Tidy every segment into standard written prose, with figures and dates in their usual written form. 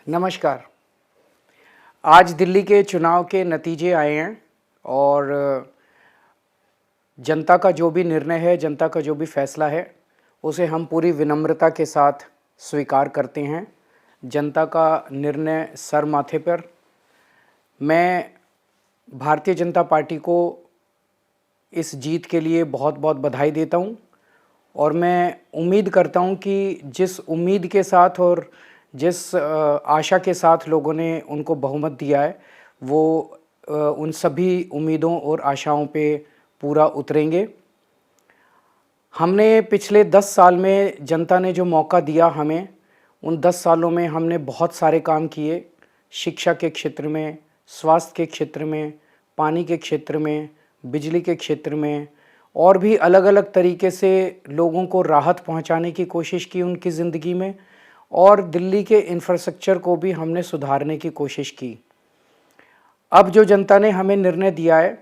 नमस्कार। आज दिल्ली के चुनाव के नतीजे आए हैं और जनता का जो भी निर्णय है, जनता का जो भी फैसला है, उसे हम पूरी विनम्रता के साथ स्वीकार करते हैं। जनता का निर्णय सर माथे पर। मैं भारतीय जनता पार्टी को इस जीत के लिए बहुत बहुत बधाई देता हूं और मैं उम्मीद करता हूं कि जिस उम्मीद के साथ और जिस आशा के साथ लोगों ने उनको बहुमत दिया है, वो उन सभी उम्मीदों और आशाओं पे पूरा उतरेंगे। हमने पिछले 10 साल में जनता ने जो मौका दिया हमें, उन 10 सालों में हमने बहुत सारे काम किए। शिक्षा के क्षेत्र में, स्वास्थ्य के क्षेत्र में, पानी के क्षेत्र में, बिजली के क्षेत्र में और भी अलग अलग तरीके से लोगों को राहत पहुंचाने की कोशिश की उनकी ज़िंदगी में, और दिल्ली के इंफ्रास्ट्रक्चर को भी हमने सुधारने की कोशिश की। अब जो जनता ने हमें निर्णय दिया है,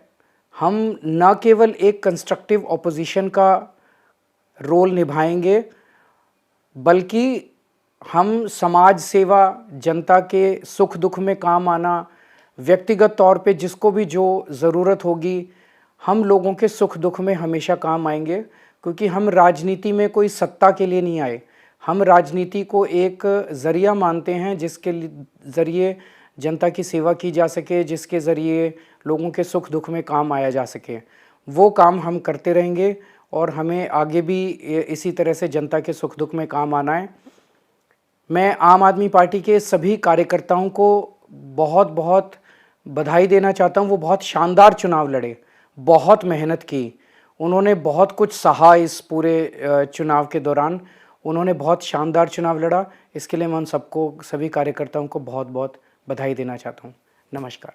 हम न केवल एक कंस्ट्रक्टिव ऑपोजिशन का रोल निभाएंगे, बल्कि हम समाज सेवा, जनता के सुख दुख में काम आना, व्यक्तिगत तौर पे जिसको भी जो ज़रूरत होगी, हम लोगों के सुख दुख में हमेशा काम आएंगे। क्योंकि हम राजनीति में कोई सत्ता के लिए नहीं आए, हम राजनीति को एक ज़रिया मानते हैं जिसके ज़रिए जनता की सेवा की जा सके, जिसके ज़रिए लोगों के सुख दुख में काम आया जा सके। वो काम हम करते रहेंगे और हमें आगे भी इसी तरह से जनता के सुख दुख में काम आना है। मैं आम आदमी पार्टी के सभी कार्यकर्ताओं को बहुत बहुत बधाई देना चाहता हूँ। वो बहुत शानदार चुनाव लड़े, बहुत मेहनत की, उन्होंने बहुत कुछ सहा इस पूरे चुनाव के दौरान। उन्होंने बहुत शानदार चुनाव लड़ा। इसके लिए मैं उन सबको, सभी कार्यकर्ताओं को बहुत बहुत बधाई देना चाहता हूँ। नमस्कार।